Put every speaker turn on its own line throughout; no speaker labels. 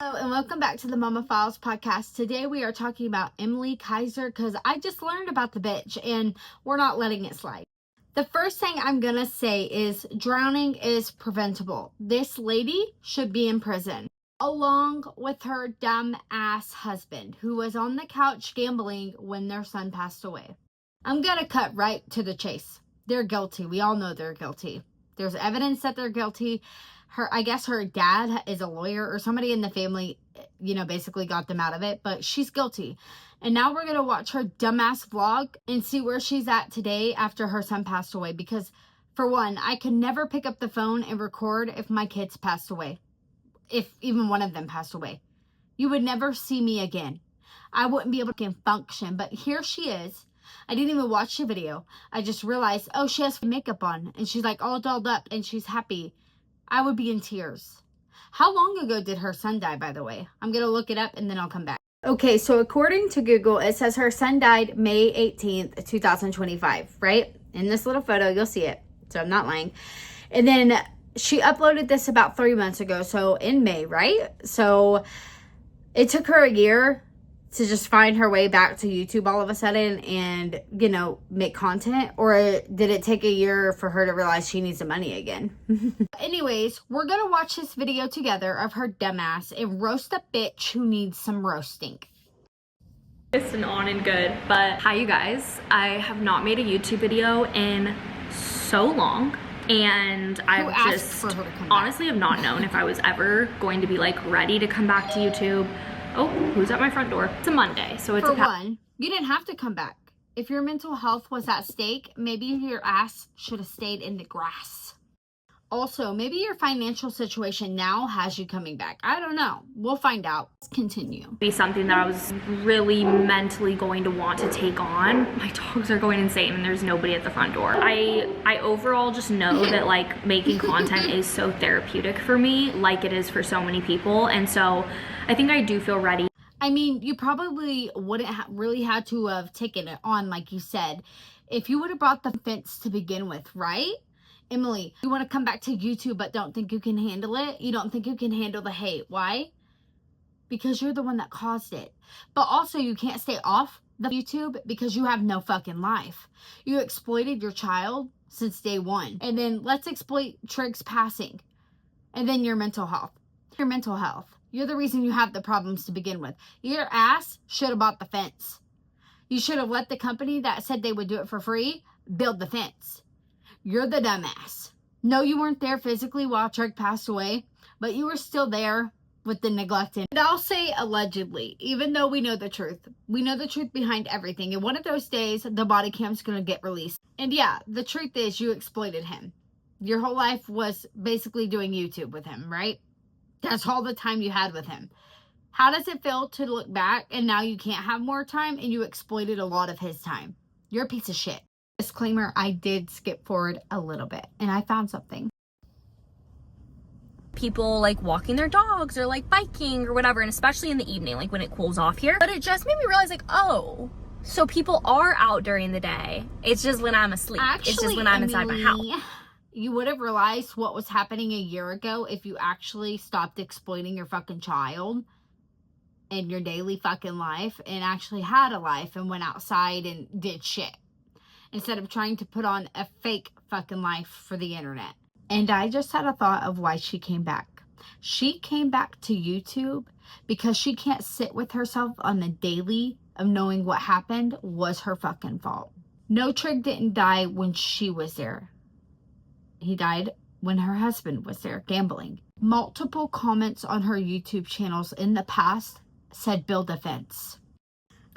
Hello and welcome back to the Mama Files podcast. Today we are talking about Emilie Kiser because I just learned about the bitch and we're not letting it slide. The first thing I'm going to say is drowning is preventable. This lady should be in prison along with her dumb ass husband who was on the couch gambling when their son passed away. I'm going to cut right to the chase. They're guilty. We all know they're guilty. There's evidence that they're guilty. I guess her dad is a lawyer or somebody in the family, basically got them out of it, but she's guilty. And now we're going to watch her dumbass vlog and see where she's at today after her son passed away. Because for one, I could never pick up the phone and record if my kids passed away. If even one of them passed away. You would never see me again. I wouldn't be able to function, but here she is. I didn't even watch the video. I just realized, oh, she has makeup on and she's like all dolled up and she's happy. I would be in tears. How long ago did her son die, by the way? I'm going to look it up and then I'll come back. Okay, so according to Google, it says her son died May 18th, 2025, right? In this little photo, you'll see it. So I'm not lying. And then she uploaded this about 3 months ago, so in May, right? So it took her a year to just find her way back to YouTube all of a sudden and, make content? Or did it take a year for her to realize she needs the money again? Anyways, we're going to watch this video together of her dumbass and roast a bitch who needs some roasting.
And on and good, but hi you guys. I have not made a YouTube video in so long. And I just honestly have not known if I was ever going to be ready to come back to YouTube. Oh, who's at my front door? It's a Monday, so it's
For one, you didn't have to come back. If your mental health was at stake, maybe your ass should have stayed in the grass. Also, maybe your financial situation now has you coming back. I don't know. We'll find out. Let's continue.
Be something that I was really mentally going to want to take on. My dogs are going insane and there's nobody at the front door. I overall just know that making content is so therapeutic for me, like it is for so many people. And so I think I do feel ready.
I mean, you probably wouldn't really had to have taken it on, like you said, if you would have brought the fence to begin with, right? Emilie, you want to come back to YouTube but don't think you can handle it? You don't think you can handle the hate. Why? Because you're the one that caused it. But also you can't stay off the YouTube because you have no fucking life. You exploited your child since day one. And then let's exploit Trigg's passing. And then your mental health. Your mental health. You're the reason you have the problems to begin with. Your ass should have bought the fence. You should have let the company that said they would do it for free build the fence. You're the dumbass. No, you weren't there physically while Trigg passed away, but you were still there with the neglected. And I'll say allegedly, even though we know the truth. We know the truth behind everything. And one of those days, the body cam's going to get released. And yeah, the truth is you exploited him. Your whole life was basically doing YouTube with him, right? That's all the time you had with him. How does it feel to look back and now you can't have more time and you exploited a lot of his time? You're a piece of shit. Disclaimer, I did skip forward a little bit and I found something.
People walking their dogs or biking or whatever, and especially in the evening, when it cools off here. But it just made me realize oh, so people are out during the day. It's just when I'm asleep.
Actually,
it's just when I'm inside my house.
You would have realized what was happening a year ago if you actually stopped exploiting your fucking child in your daily fucking life and actually had a life and went outside and did shit. Instead of trying to put on a fake fucking life for the internet. And I just had a thought of why she came back. She came back to YouTube because she can't sit with herself on the daily of knowing what happened was her fucking fault. No, Trigg didn't die when she was there. He died when her husband was there gambling. Multiple comments on her YouTube channels in the past said build a fence.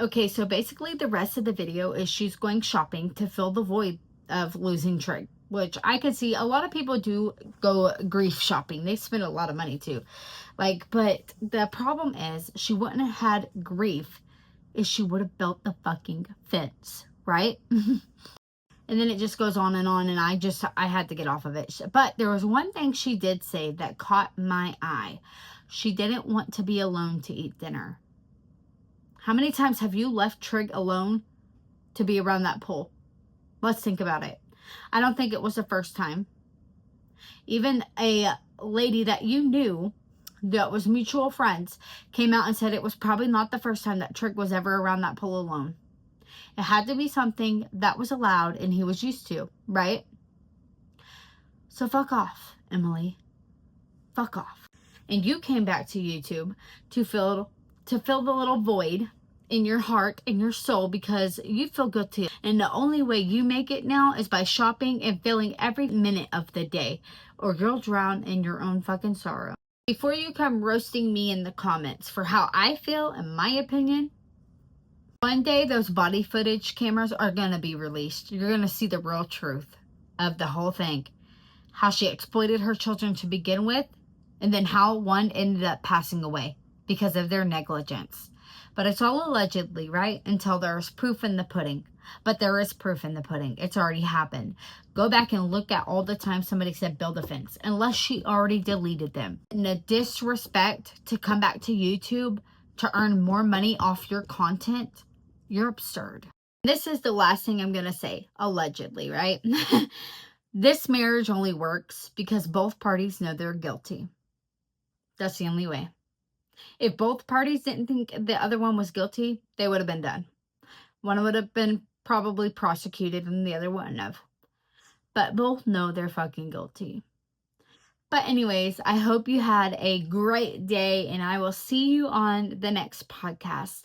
Okay, so basically the rest of the video is she's going shopping to fill the void of losing Trigg, which I could see a lot of people do go grief shopping. They spend a lot of money too. But the problem is she wouldn't have had grief if she would have built the fucking fence, right? And then it just goes on, and I had to get off of it. But there was one thing she did say that caught my eye. She didn't want to be alone to eat dinner. How many times have you left Trigg alone to be around that pool? Let's think about it. I don't think it was the first time. Even a lady that you knew that was mutual friends came out and said it was probably not the first time that Trigg was ever around that pool alone. It had to be something that was allowed and he was used to, right? So fuck off, Emilie. Fuck off. And you came back to YouTube to fill the little void in your heart and your soul because you feel guilty. And the only way you make it now is by shopping and filling every minute of the day, or you'll drown in your own fucking sorrow. Before you come roasting me in the comments for how I feel, in my opinion, one day those body footage cameras are going to be released. You're going to see the real truth of the whole thing. How she exploited her children to begin with, and then how one ended up passing away because of their negligence. But it's all allegedly, right? Until there's proof in the pudding. But there is proof in the pudding. It's already happened. Go back and look at all the times somebody said build a fence. Unless she already deleted them. And the disrespect to come back to YouTube to earn more money off your content, you're absurd. This is the last thing I'm going to say. Allegedly, right? This marriage only works because both parties know they're guilty. That's the only way. If both parties didn't think the other one was guilty, they would have been done. One would have been probably prosecuted and the other wouldn't have. But both know they're fucking guilty. But anyways, I hope you had a great day and I will see you on the next podcast.